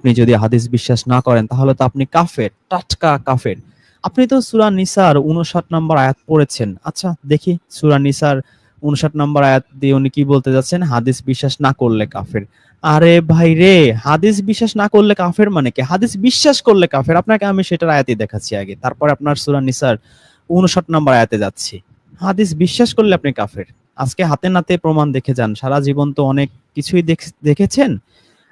আপনি যদি হাদিস বিশ্বাস না করেন তাহলে তো আপনি কাফের, টাটকা কাফের। আপনি তো সূরা নিসার ৫৯ নম্বর আয়াত পড়েছেন। আচ্ছা দেখি সূরা নিসার ৫৯ নম্বর আয়াত দিয়ে উনি কি বলতে যাচ্ছেন? হাদিস বিশ্বাস না করলে কাফের। আরে ভাই রে, হাদিস বিশ্বাস না করলে কাফের মানে কি? হাদিস বিশ্বাস করলে কাফের। আপনাকে আমি সেটার আয়াতই দেখাচ্ছি আগে, তারপরে আপনার সূরা নিসার ৫৯ নম্বর আয়াতে যাচ্ছি। হাদিস বিশ্বাস করলে আপনি কাফের। আজকে হাতে নাতে প্রমাণ দেখে যান। সারা জীবন তো অনেক কিছুই দেখেছেন,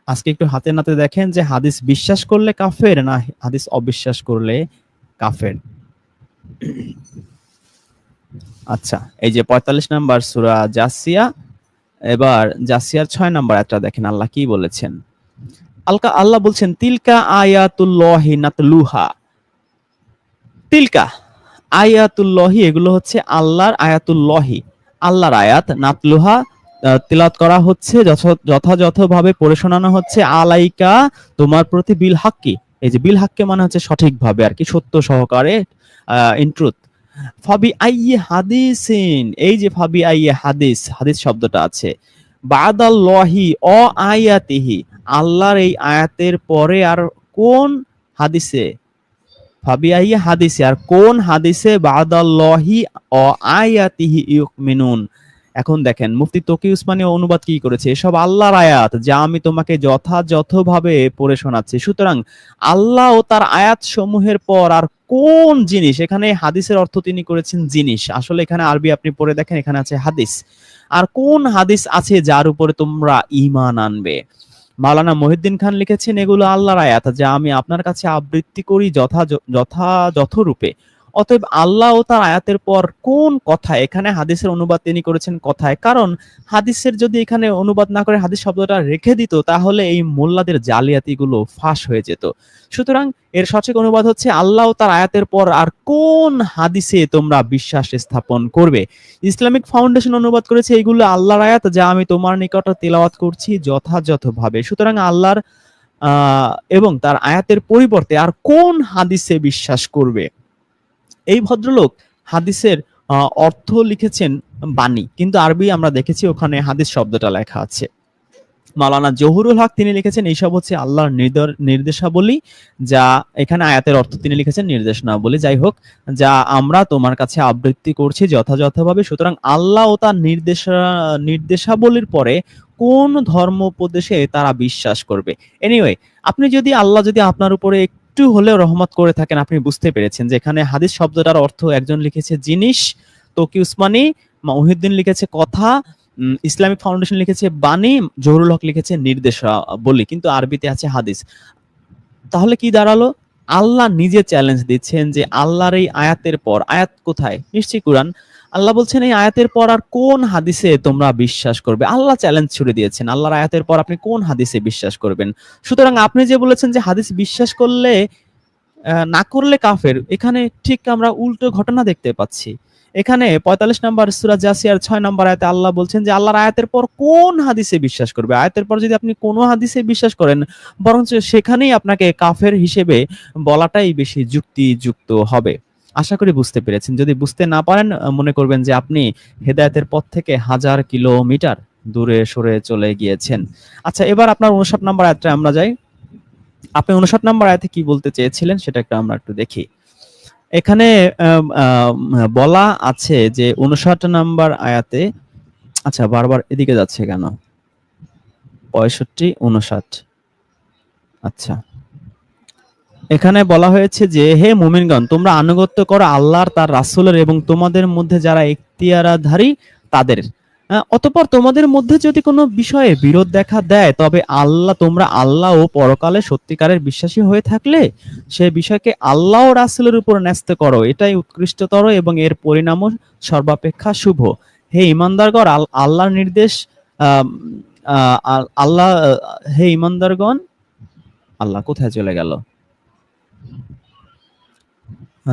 আজকে একটু হাতে নাতে দেখেন যে হাদিস বিশ্বাস করলে কাফের না হাদিস অবিশ্বাস করলে কাফের। আচ্ছা, এই যে ৪৫ নাম্বার সূরা জাসিয়া, এবার জাসিয়ার ৬ নাম্বার আয়াতটা দেখেন আল্লাহ কি বলেছেন। আল্লাহ বলছেন তিলকা আয়াতুল্লাহি নাতলুহা। তিলকা আয়াতুল্লাহি, এগুলো হচ্ছে আল্লাহর আয়াতুল্লাহি, আল্লাহর আয়াত, নাতলুহা তিলাওয়াত করা হচ্ছে, যথাযথভাবে পড়ে শোনানো হচ্ছে, আলাইকা তোমার প্রতি, বিল হাক্কি, এই যে বিল হাক্কি মানে হচ্ছে সঠিকভাবে আর কি, সত্য সহকারে, ইন ট্রুথ। ফাবি আইয়ি হাদিসিন, এই যে ফাবি আইয়ি হাদিস, হাদিস শব্দটা আছে, বাদাল্লাহি অ আয়াতিহি, আল্লাহর এই আয়াতের পরে আর কোন হাদিসে, ফাবি আইয়ি হাদিসে আর কোন হাদিসে, বাদাল্লাহি অ আয়াতিহি ইউমিনুন। এখন দেখেন মুফতি তকি উসমানী অনুবাদ কি করেছে, এসব আল্লাহর আয়াত যা আমি তোমাকে যথাযথভাবে পড়ে শোনাচ্ছি। সুতরাং আল্লাহ ও তার আয়াত সমূহের পর আর কোন জিনিস, এখানে হাদিসের অর্থ তিনি করেছেন জিনিস, আসলে এখানে আরবি আপনি পড়ে দেখেন, এখানে আছে হাদিস। আর কোন হাদিস আছে যার উপরে তোমরা ঈমান আনবে? মাওলানা মহিউদ্দিন খান লিখেছেন এগুলো আল্লাহর আয়াত যা আমি আপনার কাছে আবৃত্তি করি যথাযথরূপে। অতএব আল্লাহ ও তার আয়াতের পর কোন কথা, এখানে হাদিসের অনুবাদ তিনি করেছেন কথায়, কারণ হাদিসের যদি এখানে অনুবাদ না করে হাদিস শব্দটা রেখে দিত তাহলে এই মোল্লাদের জালিয়াতিগুলো ফাঁস হয়ে যেত। সুতরাং এর সঠিক অনুবাদ হচ্ছে আল্লাহ ও তার আয়াতের পর আর কোন হাদিসে তোমরা বিশ্বাস স্থাপন করবে। ইসলামিক ফাউন্ডেশন অনুবাদ করেছে এগুলো আল্লাহর আয়াত যা আমি তোমার নিকট তেলাওয়াত করছি যথাযথভাবে। সুতরাং আল্লাহর এবং তার আয়াতের পরিবর্তে আর কোন হাদিসে বিশ্বাস করবে? এই ভদ্রলোক হাদিসের অর্থ লিখেছেন বাণী, কিন্তু আরবি আমরা দেখেছি ওখানে হাদিস শব্দটা লেখা আছে। মাওলানা জহুরুল হক তিনি লিখেছেন এইসব হচ্ছে আল্লাহর নির্দেশাবলী, যা এখানে আয়াতের অর্থ তিনি লিখেছেন নির্দেশনাবলী। যাই হোক, যা আমরা তোমার কাছে আবৃত্তি করছি যথাযথভাবে। সুতরাং আল্লাহ ও তার নির্দেশাবলীর পরে কোন ধর্ম উপদেশে তারা বিশ্বাস করবে? এনিওয়ে, আপনি যদি আল্লাহ যদি আপনার উপরে একটু হলেও রহমত করে থাকেন, আপনি বুঝতে পেরেছেন যে এখানে হাদিস শব্দটার অর্থ একজন লিখেছে জিনিস, তকি উসমানী, মহিউদ্দিন লিখেছে কথা, ইসলামিক ফাউন্ডেশন লিখেছে বাণী, জহুরুল হক লিখেছে নির্দেশাবলী, কিন্তু আরবিতে আছে হাদিস। তাহলে কি দাঁড়ালো? আল্লাহ নিজে চ্যালেঞ্জ দিচ্ছেন যে আল্লাহর এই আয়াতের পর, আয়াত কোথায়? নিশ্চয়ই কুরআন। আল্লাহ বলছেন এই আয়াতের পর আর কোন হাদিসে তোমরা বিশ্বাস করবে? আল্লাহ চ্যালেঞ্জ ছুড়ে দিয়েছেন, আল্লাহর আয়াতের পর আপনি কোন হাদিসে বিশ্বাস করবেন? সুতরাং আপনি যে বলেছেন যে হাদিস বিশ্বাস করলে না করলে কাফের, এখানে ঠিক আমরা উল্টো ঘটনা দেখতে পাচ্ছি। এখানে ৪৫ নম্বর সূরা জাসিয়ার ৬ নম্বর আয়াতে আল্লাহ বলছেন যে আল্লাহর আয়াতের পর কোন হাদিসে বিশ্বাস করবে? আয়াতের পর যদি আপনি কোনো হাদিসে বিশ্বাস করেন, বরঞ্চ সেখানেই আপনাকে কাফের হিসেবে বলাটাই বেশি যুক্তিযুক্ত হবে। আশা করি বুঝতে পেরেছেন। যদি বুঝতে না পারেন, মনে করবেন যে আপনি হেদায়েতের পথ থেকে হাজার কিলোমিটার দূরে সরে চলে গিয়েছেন। আচ্ছা, এবার আপনার ৫৯ নম্বর আয়াতটা আমরা যাই। আপনি ৫৯ নম্বর আয়াতে কি বলতে চেয়েছিলেন সেটা আমরা একটু দেখি। এখানে বলা আছে যে ৫৯ নম্বর আয়াতে, আচ্ছা বারবার এদিকে যাচ্ছে কেন? ৬৫, ৫৯, আচ্ছা। এখানে বলা হয়েছে যে হে মুমিনগণ, তোমরা আনুগত্য করো আল্লাহর, তার রাসূলের এবং তোমাদের মধ্যে যারা ইখতিয়ারধারী তাদের। অতঃপর তোমাদের মধ্যে যদি কোনো বিষয়ে বিরোধ দেখা দেয়, তবে তোমরা আল্লাহ ও পরকালে সত্যিকারের বিশ্বাসী হয়ে থাকলে সে বিষয়কে আল্লাহ ও রাসূলের উপর ন্যস্ত করো, এটাই উৎকৃষ্টতর এবং এর পরিণামও সর্বাপেক্ষা শুভ। হে ঈমানদারগণ, আল্লাহর নির্দেশ আল্লাহ, হে ঈমানদারগণ, আল্লাহ কোথায় চলে গেল?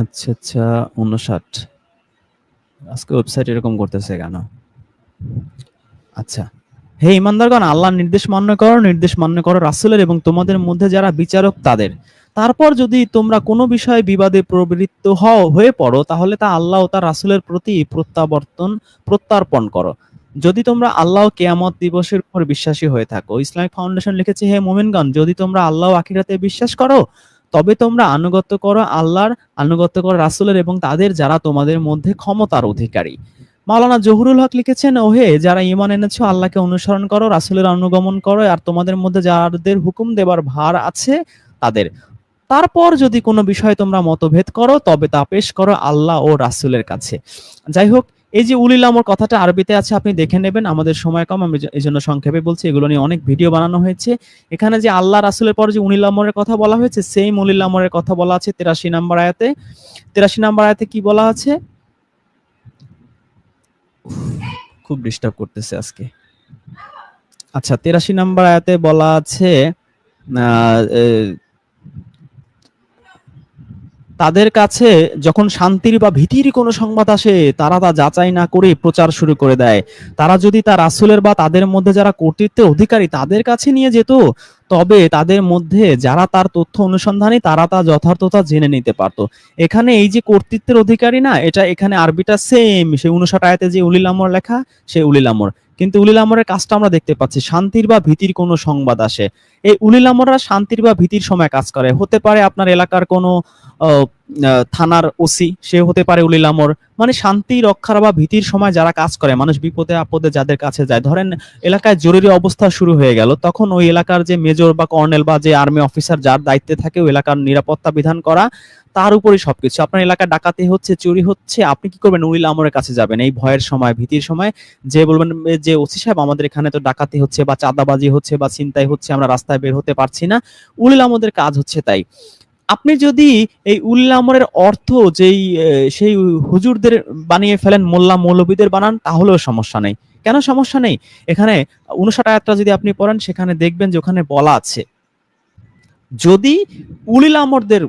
আচ্ছা আচ্ছা, ৫৯, আজকে ওয়েবসাইট এরকম করতেছে কেন? আচ্ছা, হে ঈমানদারগণ, আল্লাহর নির্দেশ মান্য করো রাসূলের এবং তোমাদের মধ্যে যারা বিচারক তাদের। তারপর যদি তোমরা কোনো বিষয়ে বিবাদে প্রবৃত্ত হয়ে পড়ো, তাহলে তা আল্লাহ ও তার রাসূলের প্রতি প্রত্যার্পণ করো। যদি তোমরা আল্লাহ ও কিয়ামত দিবসের উপর বিশ্বাসী হয়ে থাকো, ইসলামিক ফাউন্ডেশন লিখেছে, হে মুমিনগণ, যদি তোমরা আল্লাহ ও আখিরাতে বিশ্বাস করো তবে তোমরা আনুগত্য করো আল্লাহর, আনুগত্য করো রাসূলের এবং তাদের যারা তোমাদের মধ্যে ক্ষমতার অধিকারী। মাওলানা জহুরুল হক লিখেছেন, ওহে যারা ঈমান এনেছো, আল্লাহকে অনুসরণ করো, রাসূলের অনুগমন করো, আর তোমাদের মধ্যে যাদের হুকুম দেবার ভার আছে তাদের। তারপর যদি কোনো বিষয়ে তোমরা মতভেদ করো তবে তা পেশ করো আল্লাহ ও রাসূলের কাছে। যাই হোক, এই যে উলিল আমর কথাটা আরবিতে আছে, আপনি দেখে নেবেন। আমাদের সময় কম, আমি এই জন্য সংক্ষেপে বলছি। এগুলো নিয়ে অনেক ভিডিও বানানো হয়েছে। এখানে যে আল্লাহ রাসূলের পরে যে উলিল আমরের কথা বলা হয়েছে, সেম উলিল আমরের কথা বলা আছে 83 নম্বর আয়াতে। 83 নম্বর আয়াতে কি বলা আছে? খুব ডিস্টার্ব করতেছে আজকে। আচ্ছা, 83 নম্বর আয়াতে বলা আছে, তাদের কাছে যখন শান্তির বা ভীতির কোনো সংবাদ আসে তারা তা যাচাই না করে প্রচার শুরু করে দেয়। তারা যদি তা রাসূলের বা তাদের মধ্যে যারা কর্তৃত্বের অধিকারী তাদের কাছে নিয়ে যেত, তবে তাদের মধ্যে যারা তার তথ্য অনুসন্ধানী তারা তা যথার্থতা জেনে নিতে পারত। এখানে এই যে কর্তৃত্বের অধিকারী না, এটা এখানে আরবিটা সেম, সেই 59 আয়াতে যে উলিল আমর লেখা, সে উলিল আমর। কিন্তু উলিল আমরের কাজটা আমরা দেখতে পাচ্ছি, শান্তির বা ভীতির কোনো সংবাদ আসে, এই উলিল আমররা শান্তির বা ভীতির সময় কাজ করে। হতে পারে আপনার এলাকার কোনো থানার ওসি, সে হতে পারে উলিল আমর। মানে শান্তি রক্ষার বা ভীতির সময় যারা কাজ করে, মানুষ বিপদে আপদে যাদের কাছে যায়, ধরেন এলাকায় জরুরি অবস্থা শুরু হয়ে গেল, তখন ওই এলাকার যে মেজর বা কর্নেল বা যে আর্মি অফিসার যার দায়িত্বে থাকে ওই এলাকার নিরাপত্তা বিধান করা, তার উপরই সবকিছু। আপনার এলাকায় ডাকাতি হচ্ছে, চুরি হচ্ছে, আপনি কি করবেন? উলিল আমরের কাছে যাবেন এই ভয়ের সময়, ভীতির সময়, যে বলবেন যে ওসি সাহেব আমাদের এখানে তো ডাকাতি হচ্ছে বা চাঁদাবাজি হচ্ছে বা ছিনতাই হচ্ছে, আমরা রাস্তায় বের হতে পারছি না। উলিল আমরের কাজ হচ্ছে তাই। আপনি যদি এই উলিল আমরের অর্থ যেই সেই হুজুরদের বানিয়ে ফেলেন, মোল্লা মৌলবীদের বানান, তাহলেও সমস্যা নেই। কেন সমস্যা নেই? এখানে 59 আয়াতটা যদি আপনি পড়েন, সেখানে দেখবেন যে ওখানে বলা আছে, যদি উলিল আমরদের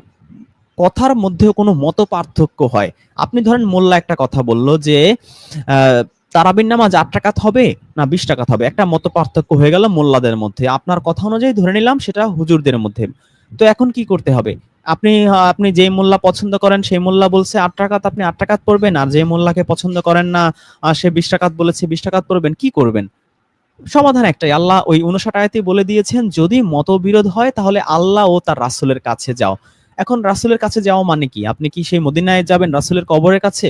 কথার মধ্যেও কোনো মত পার্থক্য হয়, আপনি ধরেন মোল্লা একটা কথা বললো যে তারাবির নামাজ 8 রাকাত হবে না 20 রাকাত হবে, একটা মত পার্থক্য হয়ে গেল মোল্লাদের মধ্যে, আপনার কথা অনুযায়ী ধরে নিলাম সেটা হুজুরদের মধ্যে। তো এখন কি করতে হবে? আপনি আপনি যে মোল্লা পছন্দ করেন সেই মোল্লা বলছে 8 রাকাত, আপনি 8 রাকাত পড়বেন, আর যে মোল্লাকে পছন্দ করেন না সে 20 রাকাত বলেছে 20 রাকাত পড়বেন, কি করবেন? সমাধান একটাই, আল্লাহ ওই 59 আয়াতেই বলে দিয়েছেন, যদি মতবিরোধ হয় তাহলে আল্লাহ ও তার রাসূলের কাছে যাও। এখন রাসূলের কাছে যাওয়া মানে কি? আপনি কি সেই মদিনায় যাবেন রাসূলের কবরের কাছে,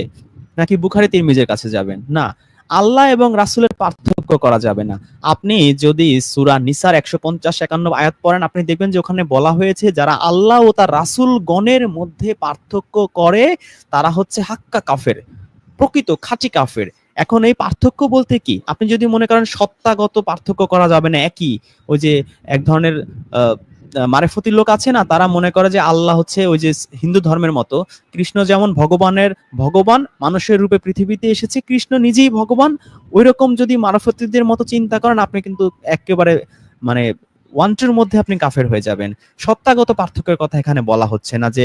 নাকি বুখারী তিরমিজির কাছে যাবেন? না, আল্লাহ এবং রাসূলের পার্থক্য করা যাবে না। আপনি যদি সূরা নিসার 150-51 আয়াত পড়েন, আপনি দেখবেন যে ওখানে বলা হয়েছে যারা আল্লাহ ও তার রাসূল গণের মধ্যে পার্থক্য করে তারা হচ্ছে হাক্কা কাফের, প্রকৃত খাঁটি কাফের। এখন এই পার্থক্য বলতে কি? আপনি যদি মনে করেন সত্তাগত পার্থক্য করা যাবে না, একই ওই যে এক ধরনের মারেফতি লোক আছে না, তারা মনে করে যে আল্লাহ হচ্ছে ওই যে হিন্দু ধর্মের মতো, কৃষ্ণ যেমন ভগবান মানুষের রূপে পৃথিবীতে এসেছে, কৃষ্ণ নিজেই ভগবান, ওই রকম যদি মারফতিদের মতো চিন্তা করেন, আপনি কিন্তু একেবারে মানে ওয়ান্টের মধ্যে আপনি কাফের হয়ে যাবেন। সত্তাগত পার্থক্যের কথা এখানে বলা হচ্ছে না যে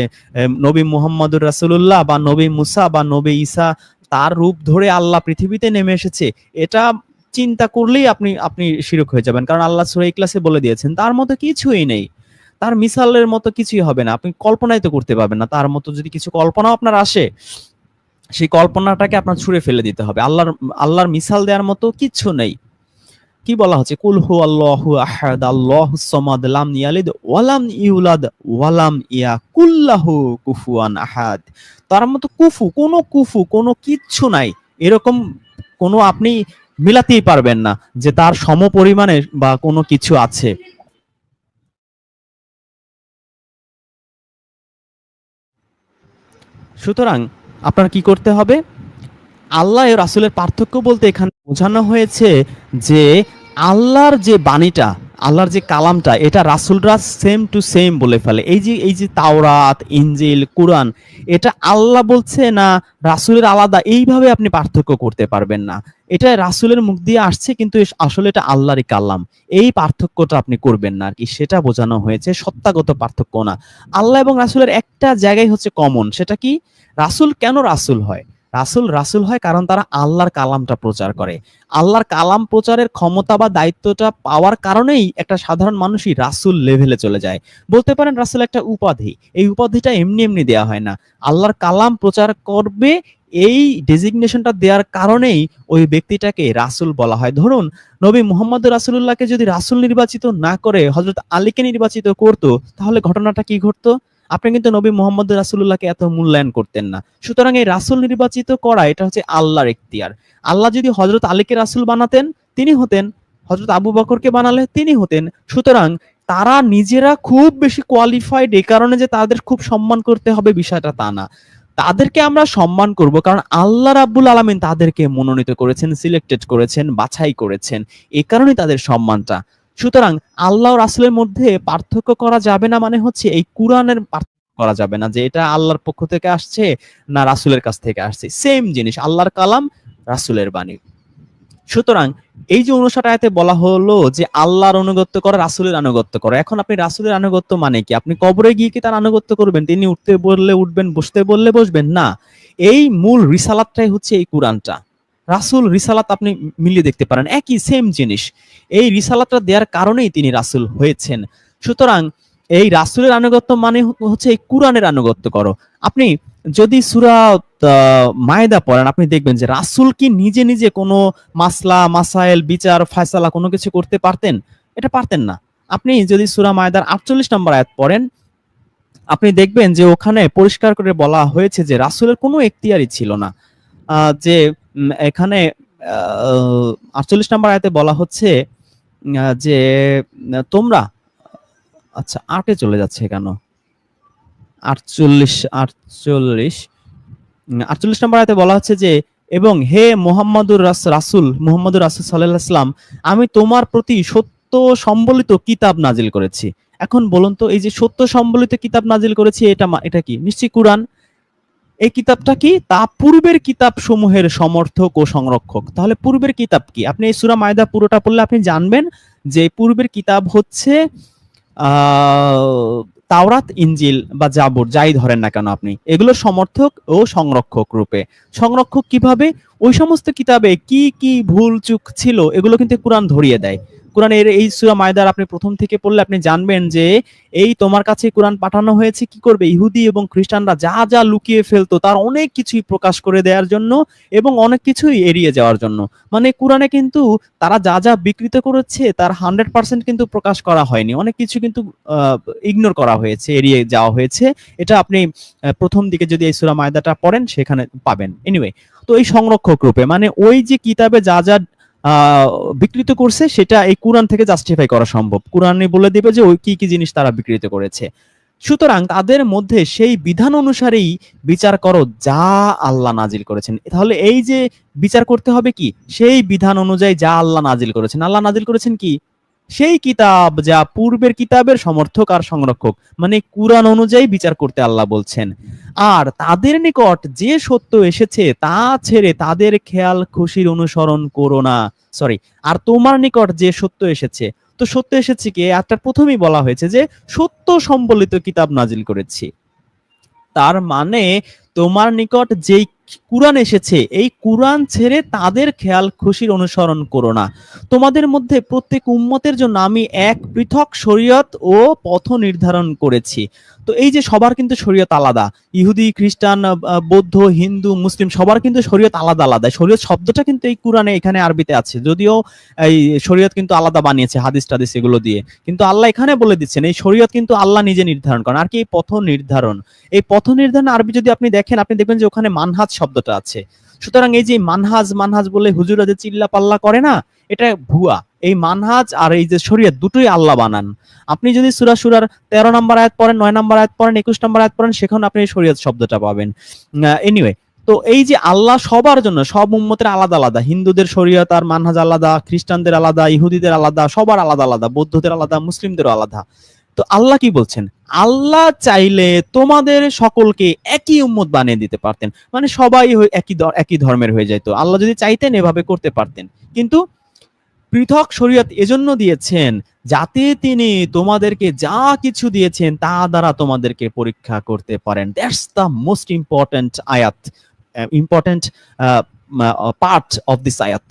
নবী মুহাম্মদুর রাসূলুল্লাহ বা নবী মুসা বা নবী ঈসা তার রূপ ধরে আল্লাহ পৃথিবীতে নেমে এসেছে, এটা চিন্তা করলেই আপনি আপনি শিরক হয়ে যাবেন। কারণ আল্লাহ সূরা ইখলাসে বলে দিয়েছেন তার মতো কিছুই নেই, তার মিসালের মতো কিছুই হবে না, আপনি কল্পনাই তো করতে পারবেন না। তার মতো যদি কিছু কল্পনাও আপনার আসে, সেই কল্পনাটাকে আপনার ছুঁড়ে ফেলে দিতে হবে। আল্লাহর মিসাল দেওয়ার মতো কিচ্ছু নেই। কি বলা হচ্ছে? কুল হু আল্লাহু আহাদ আল্লাহুস সামাদ লাম ইয়ালিদ ওয়ালাম ইউলাদ ওয়ালাম ইয়াকুল্লাহু কুফুয়ান আহাদ। তার মতো কুফু কোনো কিচ্ছু নাই, এরকম কোনো আপনি মিলাতেই পারবেন না যে তার সমপরিমাণে বা কোনো কিছু আছে। সুতরাং আপনার কি করতে হবে? আল্লাহ এর রাসূলের পার্থক্য বলতে এখানে বোঝানো হয়েছে যে আল্লাহর যে বাণীটা, আল্লাহর যে কালামটা, এটা রাসূলরা সেম টু সেম বলে ফেলে। এই যে তাওরাত, ইনজিল, কুরআন, এটা আল্লাহ বলছে না রাসূলের আলাদা, এইভাবে আপনি পার্থক্য করতে পারবেন না। এটা রাসূলের মুখ দিয়ে আসছে কিন্তু আসলে এটা আল্লাহরই কালাম। এই পার্থক্যটা আপনি করবেন না আরকি, সেটা বোঝানো হয়েছে, সত্তাগত পার্থক্য না। আল্লাহ এবং রাসূলের একটা জায়গায় হচ্ছে কমন, সেটা কি? রাসূল কেন রাসূল হয়? রাসূল হয় কারণ তারা আল্লাহর কালামটা প্রচার করে। আল্লাহর কালাম প্রচারের ক্ষমতা বা দায়িত্বটা পাওয়ার কারণেই একটা সাধারণ মানুষই রাসূল লেভেলে চলে যায়। বলতে পারেন রাসূল একটা উপাধি। এই উপাধিটা এমনি এমনি দেয়া হয় না। আল্লাহর কালাম প্রচার করবে, এই ডেজিগনেশনটা দেওয়ার কারণেই ওই ব্যক্তিটাকে রাসূল বলা হয়। ধরুন নবী মুহাম্মদ রাসূলুল্লাহকে যদি রাসূল নির্বাচিত না করে হযরত আলীকে নির্বাচিত করতো, তাহলে ঘটনাটা কি ঘটতো? আপনি কিন্তু নবী মুহাম্মদ রাসূলুল্লাহকে এত মূল্যায়ন করতেন না। সুতরাং এই রাসূল নির্বাচিত করা এটা হচ্ছে আল্লাহর ইখতিয়ার। আল্লাহ যদি হযরত আলীকে রাসূল বানাতেন, তিনি হতেন। হযরত আবু বকরকে বানালে তিনি হতেন। সুতরাং তারা নিজেরা খুব বেশি কোয়ালিফাইড, এই কারণে যে তাদের খুব সম্মান করতে হবে বিষয়টা তা না। তাদেরকে আমরা সম্মান করব কারণ আল্লাহ রাব্বুল আলামিন তাদেরকে মনোনীত করেছেন, সিলেক্টেড করেছেন, বাছাই করেছেন। এই কারণেই তাদের সম্মানটা। সুতরাং আল্লাহ ও রাসূলের মধ্যে পার্থক্য করা যাবে না, মানে হচ্ছে এই কুরআনের পার্থক্য করা যাবে না যে এটা আল্লাহর পক্ষ থেকে আসছে না রাসূলের কাছ থেকে আসছে। সেম জিনিস, আল্লাহর কালাম, রাসূলের বাণী। সুতরাং এই যে ৫৯ আয়াতে বলা হলো যে আল্লাহর আনুগত্য করো, রাসূলের আনুগত্য করো। এখন আপনি রাসূলের আনুগত্য মানে কি? আপনি কবরে গিয়ে কি তার আনুগত্য করবেন? তিনি উঠতে বললে উঠবেন, বসতে বললে বসবেন? না। এই মূল রিসালাতটাই হচ্ছে এই কুরআনটা। রাসূল রিসালাত আপনি মিলিয়ে দেখতে পারেন, একই সেম জিনিস। এই রিসালাতটা দেওয়ার কারণেই তিনি রাসূল হয়েছেন। সুতরাং এই রাসূলের আনুগত্য মানে হচ্ছে এই কুরআনের আনুগত্য করো। আপনি যদি সূরা মায়েদা পড়েন, আপনি দেখবেন যে রাসূল কি নিজে নিজে কোনো মাসলা, মাসাইল, বিচার, ফায়সালা কোনো কিছু করতে পারতেন? এটা পারতেন না। আপনি যদি সূরা মায়েদার ৪৮ নম্বর আয়াত পড়েন, আপনি দেখবেন যে ওখানে পরিষ্কার করে বলা হয়েছে যে রাসূলের কোনো এখতিয়ারই ছিল না। যে এখানে ৪৮ নম্বর আয়াতে বলা হচ্ছে যে তোমরা, আচ্ছা ৮ এ চলে যাচ্ছে কেন? ৪৮ নম্বর আয়াতে বলা হচ্ছে যে এবং হে মুহাম্মাদুর রাসূল সাল্লাল্লাহু আলাইহি ওয়াসাল্লাম, আমি তোমার প্রতি সত্য সম্বলিত কিতাব নাজিল করেছি। এখন বলুন তো এই যে সত্য সম্বলিত কিতাব নাজিল করেছি, এটা কি? নিশ্চয়ই কুরআন। এই কিতাবটা কি? তা পূর্বের কিতাব সমূহের সমর্থক ও সংরক্ষক। তাহলে পূর্বের কিতাব কি? আপনি এই সূরা মায়দা পুরোটা পড়লে আপনি জানবেন যে পূর্বের কিতাব হচ্ছে তাওরাত, ইনজিল বা জাবুর, যাই ধরেন না কেন আপনি, এগুলোর সমর্থক ও সংরক্ষক রূপে। সংরক্ষক কিভাবে? ওই সমস্ত কিতাবে কি কি ভুল চুক ছিল এগুলো কিন্তু কুরআন ধরিয়ে দেয়। কোরআনের এই সূরা মায়দার আপনি প্রথম থেকে পড়লে আপনি জানবেন যে এই তোমার কাছে কোরআন পাঠানো হয়েছে কি করবে? ইহুদি এবং খ্রিস্টানরা যা যা লুকিয়ে ফেলতো তার অনেক কিছুই প্রকাশ করে দেওয়ার জন্য এবং অনেক কিছুই এড়িয়ে যাওয়ার জন্য। মানে কোরআনে কিন্তু তারা যা যা বিকৃত করেছে তার 100% কিন্তু প্রকাশ করা হয়নি। অনেক কিছু কিন্তু ইগনোর করা হয়েছে, এড়িয়ে যাওয়া হয়েছে। এটা আপনি প্রথম দিকে যদি এই সূরা মায়দাটা পড়েন সেখানে পাবেন। এনিওয়ে, তো এই সংরক্ষক রূপে মানে ওই যে কিতাবে যা যা বিকৃত করছে সেটা এই কুরআন থেকে জাস্টিফাই করা সম্ভব। কুরআনে বলে দিবে যে ওই কি কি জিনিস তারা বিকৃত করেছে। সুতরাং তাদের মধ্যে সেই বিধান অনুসারেই বিচার করো যা আল্লাহ নাজিল করেছেন। তাহলে এই যে বিচার করতে হবে কি? সেই বিধান অনুযায়ী যা আল্লাহ নাজিল করেছেন। আল্লাহ নাজিল করেছেন কি? সেই কিতাব যা পূর্বের কিতাবের সমর্থক আর সংরক্ষক, মানে কুরআন অনুযায়ী বিচার করতে আল্লাহ বলছেন। আর তাদের নিকট যে সত্য এসেছে তা ছেড়ে তাদের খেয়াল খুশির অনুসরণ করো না। সরি, আর তোমার নিকট যে সত্য এসেছে, তো সত্য এসেছে কি? আয়াতটার প্রথমেই বলা হয়েছে যে সত্য সম্বলিত কিতাব নাজিল করেছি। তার মানে তোমার নিকট যেই কুরআন এসেছে এই কুরআন ছেড়ে তাদের খেয়াল খুশির অনুসরণ করো না। তোমাদের মধ্যে প্রত্যেক উম্মতের জন্য আমি এক পৃথক শরীয়ত ও পথ নির্ধারণ করেছি। তো এই যে সবার কিন্তু শরীয়ত আলাদা, ইহুদি, খ্রিস্টান, বৌদ্ধ, হিন্দু, মুসলিম সবার কিন্তু শরীয়ত আলাদা আলাদা। শরীয়ত শব্দটা কিন্তু এই কুরআনে এখানে আরবিতে আছে, যদিও এই শরীয়ত কিন্তু আলাদা বানিয়েছে হাদিস টাদিস এগুলো দিয়ে, কিন্তু আল্লাহ এখানে বলে দিচ্ছেন এই শরীয়ত কিন্তু আল্লাহ নিজে নির্ধারণ করেন। আর কি এই পথ নির্ধারণ, এই পথ নির্ধারণ আরবি যদি আপনি দেখেন, আপনি দেখবেন যে ওখানে মানহাজ শব্দটা আছে। সুতরাং এই যে মানহাজ মানহাজ বলে হুজুরা যে চিল্লা পাল্লা করে না, এটা ভুয়া। এই মানহাজ আর এই যে শরীয়ত দুটোই আল্লাহ বানান। আপনি যদি সূরা শুরার 13 নম্বর আয়াত পড়েন, 9 নম্বর আয়াত পড়েন, 21 নম্বর আয়াত পড়েন, সেখানে আপনি এই শরীয়ত শব্দটা পাবেন। এনিওয়ে, তো এই যে আল্লাহ সবার জন্য, সব উম্মতের আলাদা আলাদা, হিন্দুদের শরীয়ত আর মানহাজ আলাদা, খ্রিস্টানদের আলাদা, ইহুদিদের আলাদা, সবার আলাদা আলাদা, বৌদ্ধদের আলাদা, মুসলিমদেরও আলাদা। তো আল্লাহ কি বলছেন? আল্লাহ চাইলে তোমাদের সকলকে একই উম্মত বানিয়ে দিতে পারতেন, মানে সবাই একই ধর্মের হয়ে যেত। আল্লাহ যদি চাইতেন এভাবে করতে পারতেন, কিন্তু পৃথক শরীয়ত এজন্য দিয়েছেন যাতে তিনি তোমাদেরকে যা কিছু দিয়েছেন তা দ্বারা তোমাদেরকে পরীক্ষা করতে পারেন। দ্যাটস দ্য মোস্ট ইম্পর্টেন্ট আয়াত, ইম্পর্টেন্ট পার্ট অফ দিস আয়াত।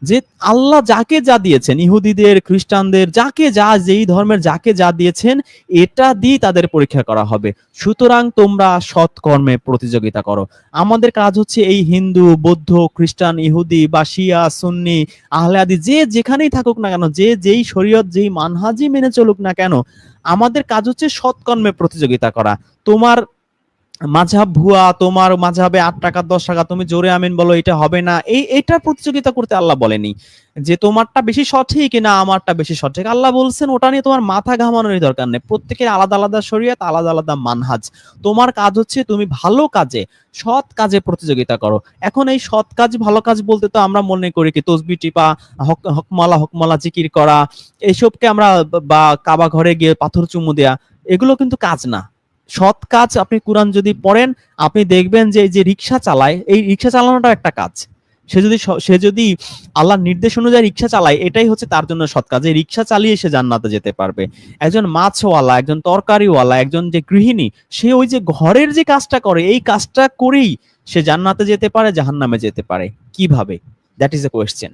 যে আল্লাহ যাকে যা দিয়েছেন, ইহুদিদের, খ্রিস্টানদের, যাকে যা, যেই ধর্মের যাকে যা দিয়েছেন, এটা দিয়ে তাদের পরীক্ষা করা হবে। সুতরাং তোমরা সৎ কর্মে প্রতিযোগিতা করো। আমাদের কাজ হচ্ছে এই হিন্দু, বৌদ্ধ, খ্রিস্টান, ইহুদি বা শিয়া, সুন্নি, আহলে হাদিস, যে যেখানেই থাকুক না কেন, যে যেই শরীয়ত, যেই মানহাজি মেনে চলুক না কেন, আমাদের কাজ হচ্ছে সৎকর্মে প্রতিযোগিতা করা। তোমার মাঝহাব ভুয়া, তোমার মাঝহাবে 8 টাকা 10 টাকা, তুমি জোরে আমিন বলো, এটা হবে না, এইটা প্রতিযোগিতা করতে আল্লাহ বলেনি যে তোমারটা বেশি সঠিক না আমারটা বেশি সঠিক। আল্লাহ বলছেন ওটা নিয়ে তোমার মাথা ঘামানোর দরকার নেই। প্রত্যেকের আলাদা আলাদা শরীয়ত, আলাদা আলাদা মানহাজ। তোমার কাজ হচ্ছে তুমি ভালো কাজে, সৎ কাজে প্রতিযোগিতা করো। এখন এই সৎ কাজ, ভালো কাজ বলতে তো আমরা মনে করি কি তসবি টিপা, হকমালা হকমালা জিকির করা, এইসবকে আমরা, বা কাবা ঘরে গিয়ে পাথর চুমু দেয়া, এগুলো কিন্তু কাজ না। সৎ কাজ, আপনি কোরআন যদি পড়েন, আপনি দেখবেন যে এই যে রিক্সা চালায়, এই রিক্সা চালানোটাও একটা কাজ। সে যদি আল্লাহর নির্দেশ অনুযায়ী রিক্সা চালায়, এটাই হচ্ছে তার জন্য সৎ কাজ। এই রিক্সা চালিয়ে সে জান্নাতে যেতে পারবে। একজন মাছওয়ালা, একজন তরকারিওয়ালা, একজন যে গৃহিণী, সে ওই যে ঘরের যে কাজটা করে, এই কাজটা করেই সে জান্নাতে যেতে পারে, জাহান্নামে যেতে পারে। কিভাবে? That is a question.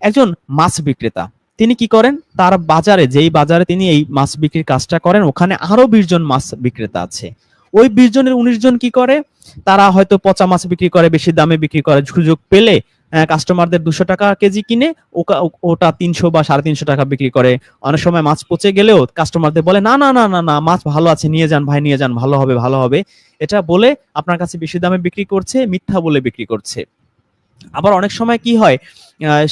একজন মাছ বিক্রেতা, তিনি কি করেন, তার বাজারে, যেই বাজারে তিনি এই মাছ বিক্রির কাজটা করেন, ওখানে আরো 20 জন মাছ বিক্রেতা আছে। ওই 20 জনের 19 জন কি করে, তারা হয়তো পচা মাছ বিক্রি করে, বেশি দামে বিক্রি করে, সুযোগ পেলে কাস্টমারদের 200 টাকা কেজি কিনে ওটা 300 বা 350 টাকা বিক্রি করে। অনেক সময় মাছ পচে গেলেও কাস্টমারদের বলে, না না না না না, মাছ ভালো আছে, নিয়ে যান ভাই, নিয়ে যান, ভালো হবে ভালো হবে, এটা বলে আপনার কাছে বেশি দামে বিক্রি করছে, মিথ্যা বলে বিক্রি করছে। আবার অনেক সময় কি হয়,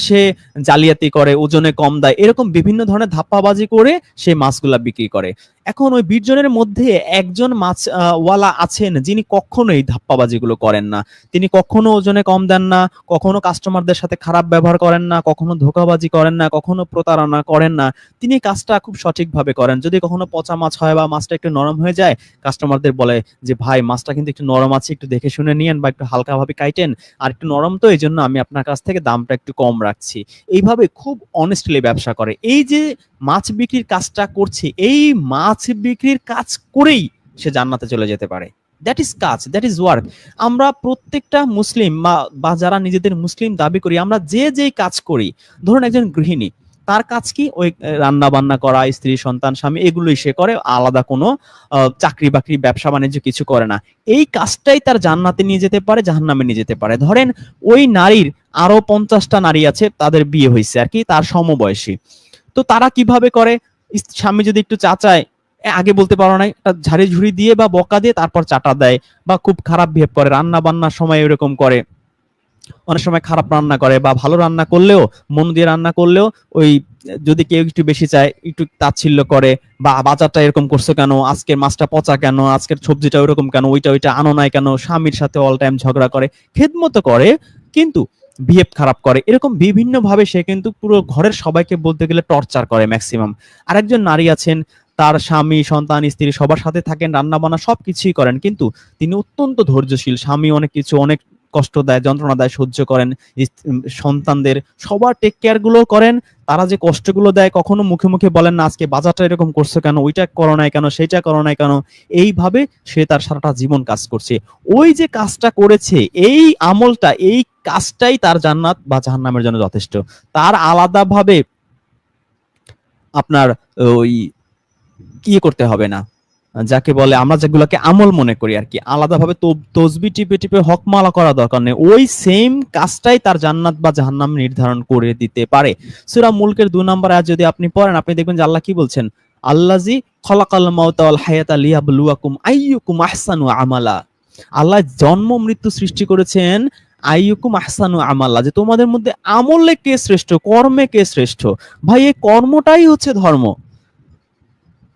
সে জালিয়াতি করে, ওজনে কম দেয়, এরকম বিভিন্ন ধরনের ধাপ্পাবাজি করে সে মাছগুলা বিক্রি করে। এখন ওই 20 জনের মধ্যে একজন মাছ ওয়ালা আছেন যিনি কখনো এই ধাপ্পাবাজিগুলো করেন না। তিনি কখনো ওজনে কম দেন না, কখনো কাস্টমারদের সাথে খারাপ ব্যবহার করেন না, কখনো ধোঁকাবাজি করেন না, কখনো প্রতারণা করেন না। তিনি কাজটা খুব সঠিকভাবে করেন। যদি কখনো পচা মাছ হয় বা মাছটা একটু নরম হয়ে যায়, কাস্টমারদের বলে যে ভাই, মাছটা কিন্তু একটু নরম আছে, একটু দেখে শুনে নিয়েন বা একটু হালকাভাবে কাইটেন, আর একটু নরম তো, এই জন্য আমি আপনার কাছ থেকে দামটা একটু কম রাখছি। এইভাবে খুব অনেস্টলি ব্যবসা করে। এই যে মাছ বিক্রির কাজটা করছে, এই মাছ বিক্রির কাজ করেই সে জান্নাতে চলে যেতে পারে। দ্যাট ইজ কাজ, দ্যাট ইজ ওয়ার্ক। আমরা প্রত্যেকটা মুসলিম বা যারা নিজেদের মুসলিম দাবি করি, আমরা যে যেই কাজ করি, ধরুন একজন গৃহিণী, তার কাজ কি, ওই রান্না বান্না করা, স্ত্রী সন্তান স্বামী, এগুলোই সে করে, আলাদা কোনো চাকরি বাকরি ব্যবসা বাণিজ্য কিছু করে না। এই কাজটাই তার জান্নাতে নিয়ে যেতে পারে, জাহান্নামে নিয়ে যেতে পারে। ধরেন ওই নারীর আরো 50টা নারী আছে, তাদের বিয়ে হয়েছে আর কি, তার সমবয়সী। তো তারা কিভাবে করে, স্বামী যদি একটু চা চায়, আগে বলতে পারো না, ঝাড়ি ঝুড়ি দিয়ে বা বকা দিয়ে তারপর চাটা দেয়, বা খুব খারাপ বিহেভ করে, রান্না বান্নার সময় এরকম করে, অনেক সময় খারাপ রান্না করে, বা ভালো রান্না করলেও, মন দিয়ে রান্না করলেও, ওই যদি কেউ একটু বেশি চায় একটু তাচ্ছিল্য করে, বা বাজারটা এরকম করছো কেন, আজকের মাছটা পচা কেন, আজকের সবজিটা ওইরকম কেন, ওইটা আনো নাই কেন, স্বামীর সাথে অল টাইম ঝগড়া করে, খেদমতো করে, কিন্তু বিহেভ খারাপ করে। এরকম বিভিন্ন ভাবে সে কিন্তু পুরো ঘরের সবাইকে বলতে গেলে টর্চার করে ম্যাক্সিমাম। আরেকজন নারী আছেন, তার স্বামী সন্তান স্ত্রী সবার সাথে থাকেন, রান্না বান্না সবকিছুই করেন, কিন্তু তিনি অত্যন্ত ধৈর্যশীল। স্বামী অনেক কিছু, অনেক কষ্ট দেয়, যন্ত্রণা দেয়, সহ্য করেন। সন্তানদের সবার টেক কেয়ার গুলো করেন। তারা যে কষ্টগুলো দেয়, কখনো মুখে মুখে বলেন না আজকে বাজারটা এরকম করছো কেন, ওইটা করো নাই কেন, সেইটা করো নাই কেন। এইভাবে সে তার সারাটা জীবন কাজ করছে। ওই যে কাজটা করেছে, এই আমলটা, এই কাজটাই তার জান্নাত বা জাহান্নামের জন্য যথেষ্ট। তার আলাদাভাবে আপনার ওই কি করতে হবে না, যাকে বলে আমরা যেগুলোকে আমল মনে করি আর কি, আলাদাভাবে তসবি টিপে টিপে হকমালা করা দরকার নেই। ওই সেম কাজটাই তার জান্নাত বা জাহান্নাম নির্ধারণ করে দিতে পারে। সূরা মুলকের 2 নম্বর আয়াত যদি আপনি পড়েন, আপনি দেখবেন যে আল্লাহ কি বলছেন, আল্লাযী খলাকাল মাউতা ওয়াল হায়াতা লিয়াবলুয়াকুম আইয়ুকুম আহসানু আমালা। আল্লাহ জন্ম মৃত্যু সৃষ্টি করেছেন আইয়ুকুম আহসানু আমালা, যে তোমাদের মধ্যে আমলে কে শ্রেষ্ঠ, কর্মে কে শ্রেষ্ঠ। ভাই, এই কর্মটাই হচ্ছে ধর্ম।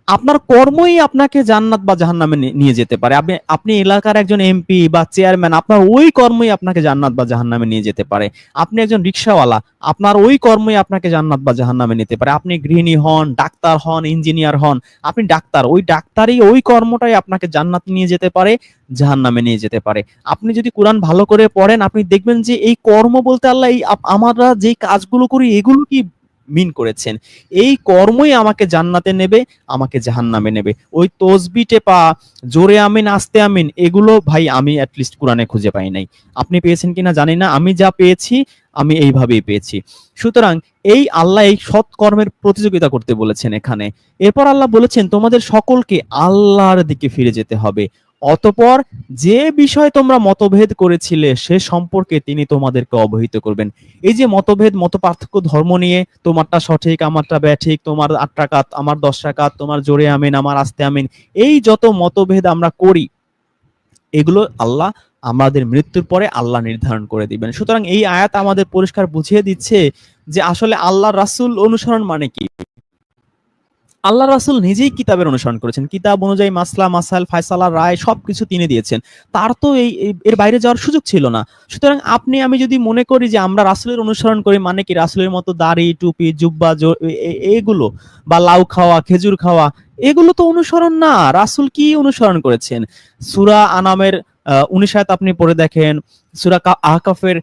আপনার কর্মই আপনাকে জান্নাত বা জাহান্নামে নিয়ে যেতে পারে। আপনি এলাকার একজন এমপি বা চেয়ারম্যান, আপনার ওই কর্মই আপনাকে জান্নাত বা জাহান্নামে নিয়ে যেতে পারে। আপনি একজন রিকশাওয়ালা, আপনার ওই কর্মই আপনাকে জান্নাত বা জাহান্নামে নিতে পারে। আপনি গৃহিণী হন, ডাক্তার হন, ইঞ্জিনিয়ার হন, আপনি ডাক্তার, ওই ডাক্তারই, ওই কর্মটাই আপনাকে জান্নাত নিয়ে যেতে পারে, জাহান্নামে নিয়ে যেতে পারে। আপনি যদি কোরআন ভালো করে পড়েন, আপনি দেখবেন যে এই কর্ম বলতে আল্লাহ, এই আমরা যে কাজগুলো করি, এগুলো কি মিন করেছেন। এই কর্মই আমাকে জান্নাতে নেবে, আমাকে জাহান্নামে নেবে। ওই তসবি টেপা, জোরে আমিন আস্তে আমিন, এগুলো ভাই আমি অ্যাটলিস্ট কোরআনে খুঁজে পাই নাই। আপনি পেয়েছেন কিনা জানি না, আমি যা পেয়েছি আমি এইভাবেই পেয়েছি। সুতরাং এই আল্লাহ এই সৎ কর্মের প্রতিযোগিতা করতে বলেছেন এখানে। এরপর আল্লাহ বলেছেন তোমাদের সকলকে আল্লাহর দিকে ফিরে যেতে হবে, অতঃপর যে বিষয়ে তোমরা মতভেদ করেছিলে সে সম্পর্কে তিনি তোমাদেরকে অবহিত করবেন। এই যে মতভেদ, মত পার্থক্য ধর্ম নিয়ে, তোমারটা সঠিক আমারটা ব্যাঠিক, তোমার 8 রাকাত আমার 10 রাকাত, তোমার জোরে আমিন আমার আস্তে আমিন, এই যত মতভেদ আমরা করি এগুলো আল্লাহ আমাদের মৃত্যুর পরে আল্লাহ নির্ধারণ করে দিবেন। সুতরাং এই আয়াত আমাদের পরিষ্কার বুঝিয়ে দিচ্ছে যে আসলে আল্লাহ রাসূল অনুসরণ মানে কি। আল্লাহ রাসূল নিজেই কিতাবের অনুসরণ করেছেন, কিতাব অনুযায়ী মাসলা মাসাইল ফায়সালা রায় সবকিছু তিনি দিয়েছেন। তার তো এর বাইরে যাওয়ার সুযোগ ছিল না। সুতরাং আপনি আমি যদি মনে করি যে আমরা রাসূলের অনুসরণ করি মানে কি রাসূলের মতো দাড়ি টুপি জুব্বা এগুলো, বা লাউ খাওয়া খেজুর খাওয়া, এগুলো তো অনুসরণ না। রাসূল কি অনুসরণ করেছেন? সূরা আনামের 19 আয়াত আপনি পড়ে দেখেন, সূরা আহকাফের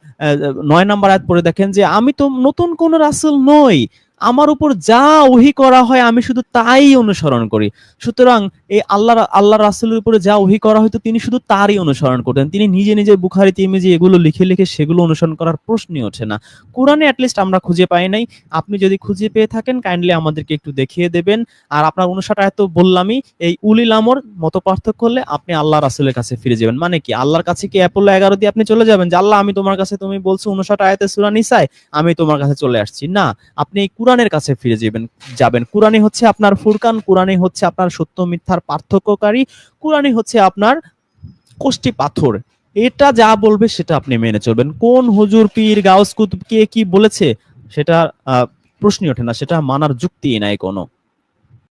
9 নম্বর আয়াত পড়ে দেখেন যে আমি তো নতুন কোন রাসূল নই, আমার উপর যা ওহী করা হয় আমি শুধু তাই অনুসরণ করি। সুতরাং এই আল্লাহ রাসূলের উপরে যা ওহী করা হয়তো তিনি শুধু তারই অনুসরণ করতেন। তিনি নিজে নিজে বুখারী তিরমিজি এগুলো লিখে লিখে সেগুলো অনুসরণ করার প্রশ্নই ওঠে না। কোরআনে অ্যাটলিস্ট আমরা খুঁজে পাই নাই। আপনি যদি খুঁজে পেয়ে থাকেন কাইন্ডলি আমাদেরকে একটু দেখিয়ে দেবেন। আর আপনার 59 আয়াত তো বললামই, এই উলিল আমর মত পার্থক্য হলে আপনি আল্লাহ রাসূলের কাছে ফিরে যাবেন। মানে কি আল্লাহর কাছে কি অ্যাপোলো 11 দিয়ে আপনি চলে যাবেন যে আল্লাহ আমি তোমার কাছে, তুমি বলছো 59 আয়াতে সূরা নিসায় আমি তোমার কাছে চলে আসছি? না, আপনি এই কোরআনের কাছে ফিরে যাবেন। কোরআনই হচ্ছে আপনার ফুরকান, কোরআনই হচ্ছে আপনার সত্য মিথ্যার পার্থক্যকারী, কোরআনই হচ্ছে আপনার কষ্টি পাথর। এটা যা বলবে সেটা আপনি মেনে চলবেন। কোন হুজুর পীর গাউস কুতুব কে কি বলেছে সেটা প্রশ্নই ওঠে না, সেটা মানার যুক্তিই নাই কোনো।